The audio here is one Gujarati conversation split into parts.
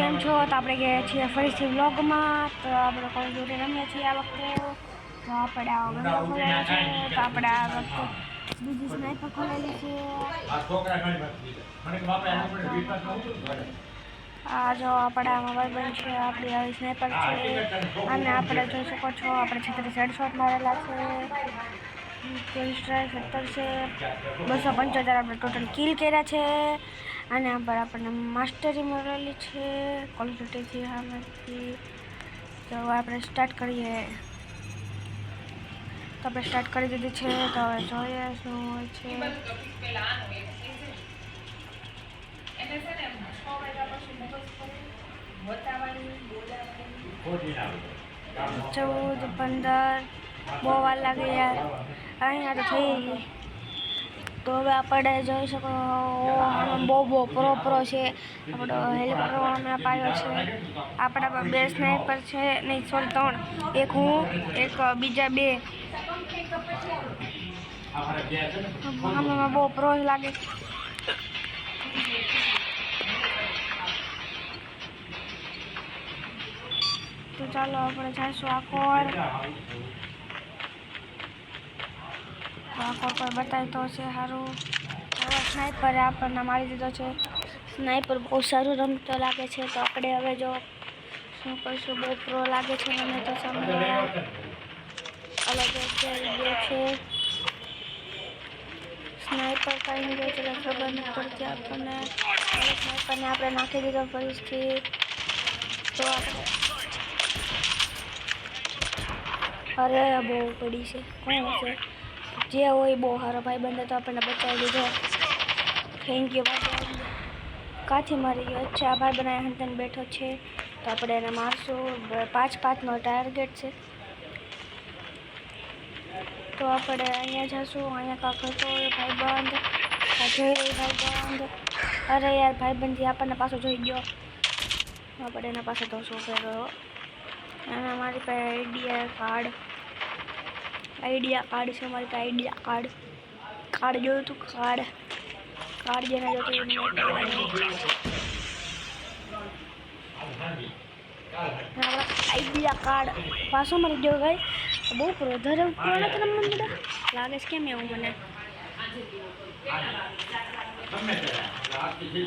કેમ છો? તો આપણે ગયા છીએ ફરીથી વ્લોગમાં. તો આપણે કોલ ઓફ ડ્યુટી રમીએ છીએ આ વખતે. તો આપણે આ બંધ ખોલેલા છે. તો આપણે આ વખતે બીજી સ્નાઈપર ખોલેલી છે. આ જો આપણે આ મોબાઈલ બંધ છે. આપણી આવી સ્નાઈપર છે અને આપણે જોઈ શકો છો આપણે 36 હેડશોટ મારેલા છે. કિલ સ્ટ્રાઇક 17 છે. 275 આપણે ટોટલ કિલ કર્યા છે. અને આપણને માસ્ટરી મળેલી છે કોલ ઓફ ડ્યુટીથી આમાંથી. તો આપણે સ્ટાર્ટ કરીએ. તો આપણે સ્ટાર્ટ કરી દીધી છે. તો હવે જોઈએ શું હોય છે. 14 15 બહુ વાર લાગે યાર. અહીંયા તો થઈ ગઈ. તો હવે આપણે જોઈ શકો બહુ પ્રો છે. આપણો હેલિકોપ્ટર હમણાં પાયો છે. આપણા 2 સ્નાઈપર છે, નહીં સોરી 3. એક હું, એક બીજા 2. આમાં બહુ પ્રો લાગે. તો ચાલો આપણે જઈશું આકોર. આકોર પર બતાવી તો છે સારું. હવે સ્નાઈપરે આપણને મારી દીધો છે. સ્નાઈપર બહુ સારું રમતો લાગે છે. તો આપણે હવે જો શું કરશું, બહુ પ્રો લાગે છે મને તો. સમય અલગ છે. સ્નાઈપર કાઢી ગયો છે ખબર નથી પડતી આપણને. સ્નાઈપરને આપણે નાખી દીધો ફરીથી. તો આપણે અરે બહુ પડી છે. કોણ હશે? જે હોય બહુ સારો ભાઈ બંધ તો આપણને બચાવી દીધો. થેન્ક યુ ભાઈ. કાથી મારી ગયો? અચ્છા, ભાઈ બનાવે હંતન બેઠો છે. તો આપણે એને મારશું. 5-5નો ટાર્ગેટ છે. તો આપણે અહીંયા જઈશું. અહીંયા કાંક હતો ભાઈબંધ. જોઈ ભાઈબંધ. અરે યાર, ભાઈબંધથી આપણને પાછો જોઈ ગયો. આપણે એના પાસે ધોસો ફેરો. અને મારી પાસે આઈડિયા કાર્ડ છે. મારી પાસે આઈડિયા કાર્ડ જોયું હતું. કાર્ડ જેને જોતું આઈડિયા કાર્ડ પાછો મળી ગયો ભાઈ. બહુ વધારે લાગે છે. કેમ એવું મને?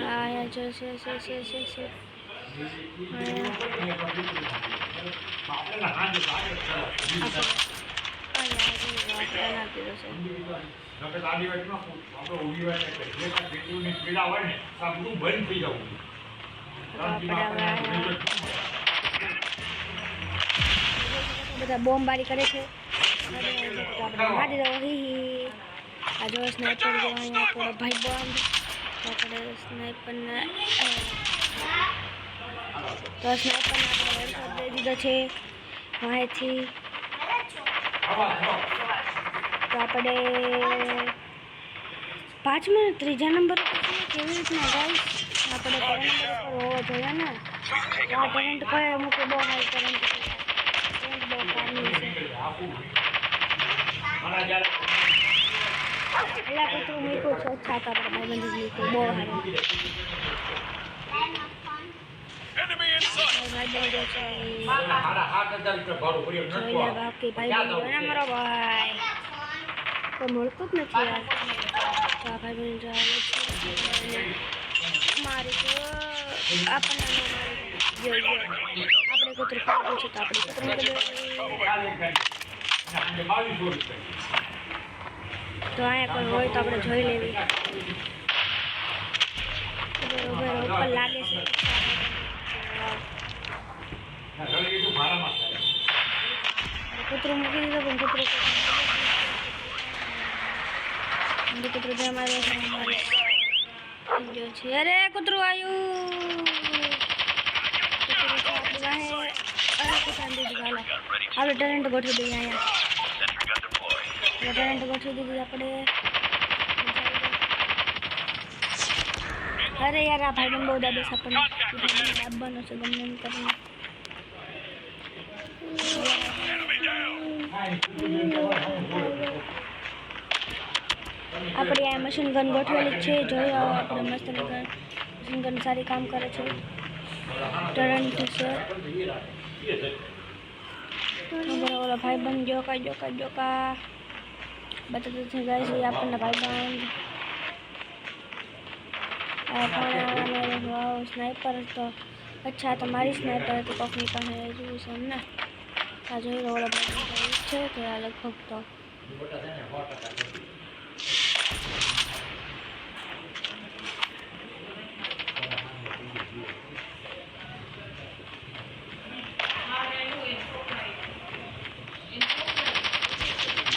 હા જો છે. બધા બોમ્બારી કરે છે. મારી દો. આ જો સ્નાઈપર જો અહીંયા થોડો ભાઈબંધ. આપણે સ્નાઈપરને આપણે હેડશોટ દઈ દીધો છે વાંહેથી. તો આપણે 5 મિનિટ 3જા નંબર ઉપર કેવી રીતના ગાઈસ? આપણે 3 નંબર ઉપર હોવો જોઈએ ને. આ ટેલેન્ટ કરે મૂકે બહુ હાઈ ટેલેન્ટ બહુ કામની છે. એલા કૂતરું મૂક્યું છે. અચ્છા, તો આપણે ભાઈબંધ મૂક્યું બહુ સારું. તો મળતું જ નથી યાર. તો આ ભાઈબંધ મારી તો આપણને આપણે કૂતરું ખાવું છે. તો આપણે કૂતરું તો અહીંયા કોઈ હોય તો આપણે જોઈ લેવી. ઉપર લાગે છે. કૂતરું મૂકી દીધો પણ કૂતરું અમારે ગયો છે. અરે કૂતરું આવ્યું. આપણે ટેલેન્ટ ગોઠવી દઈએ. અહીંયા ટેલેન્ટ ગોઠવી દીધી આપણે. અરે યાર, આ ભાઈબંધ બહુ દાદા છે. આપણને દાબવાનો છે ગમે એમ કરીને. આપણી આ મશીન ગન ગોઠવેલી છે. જોઈ આપણે મસ્ત મશીન ગન સારી કામ કરે છે. ટર્ન થશે ઓલા ભાઈબંધ જોકા બતાતો થઈ ગયા છે આપણને ભાઈબંધ સ્નાઈપર તો અચ્છા તો મારી સ્નાઈપર હતી કોકની પાસે જોયું છે એમને આ જોઈ ઓલા ભાઈબંધ છે કે આ લગભગ તો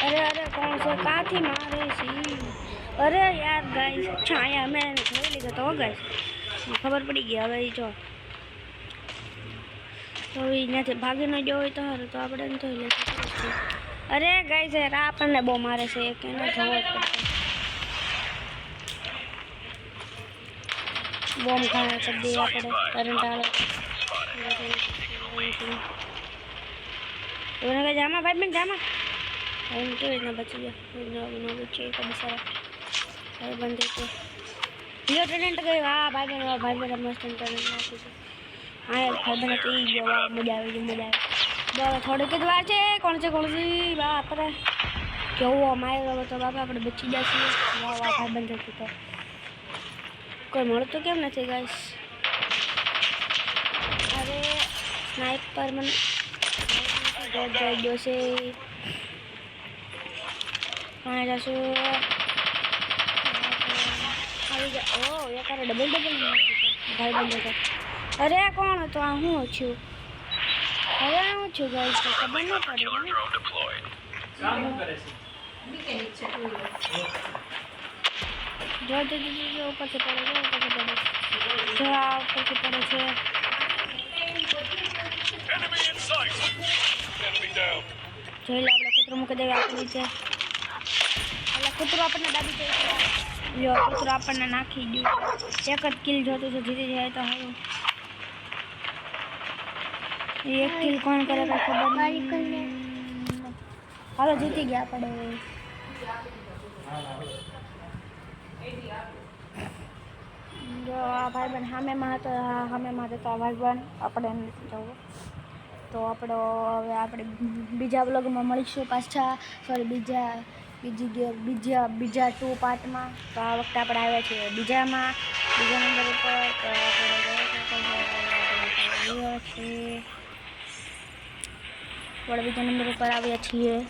अरे कौन से कहाँ थी मारे सी अरे यार गाइस अच्छा आया मैं जोई लीधो तो गाइस खबर पड़ी गई હવે જો તો અહીંયાથી ભાગી ન ગયો હોય તો હારું તો આપણે ન જોઈ લઈશું અરે ગાઈસ યાર આપણને બહુ મારે છે કે ન જવો જ પડશે બોમ્બ ખાને કરી દઈએ આપણે કરંટ આવે ઓને કે જામા ભાઈ જામા એમ કેવી રીતના બચી ગયા ન બચી તો બિચારા ભાઈ બંધ કે હીરો ટેલેન્ટ ગયો હા ભાઈ બંધ મસ્ત ટેલેન્ટ નાખી છે હા ભાઈ બંધ તો ઈ ગયો મજા આવી બરાબર થોડીક જ વાર છે કોણ છે બાપરે કેવો માર્યો તો બાપા આપણે બચી ગયા છીએ વાહ ભાઈ બંધ હતું તો કોઈ મળતું કેમ નથી ગાઈસ અરે સ્નાઈપર મને જોઈ ગયો છે कहाँ जासु ओ ये करे डबल भाई बंदे का अरे कौन तो आ हूँ छु अरे हूँ छु गाइस तो खबर नहीं पड़ी जो ऊपर से पड़े जो ऊपर से पड़े छे જોઈ લે આપણે કૂતરો મૂકી દેવા આપણી નીચે એટલે કૂતરો આપણને દાબી જાય જો કૂતરો આપણને નાખી દઉં એક જ કિલ જોતું છે જીતી જાય તો સારું એક કિલ કોણ કરે કઈ ખબર નહીં હાલો જીતી ગયા આપણે જો આ ભાઈબંધ સામેમાં હતો તો આ ભાઈબંધ આપણે એમ જવું તો આપણો હવે આપણે બીજા બ્લોગમાં મળીશું પાછા સોરી બીજા 2 પાર્ટમાં તો આ વખતે આપણે આવ્યા છીએ બીજા નંબર ઉપર તો આપણે બીજા નંબર ઉપર આવ્યા છીએ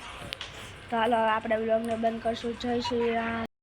તો હાલો આપણે બ્લોગને બંધ કરશું જય શ્રી રામ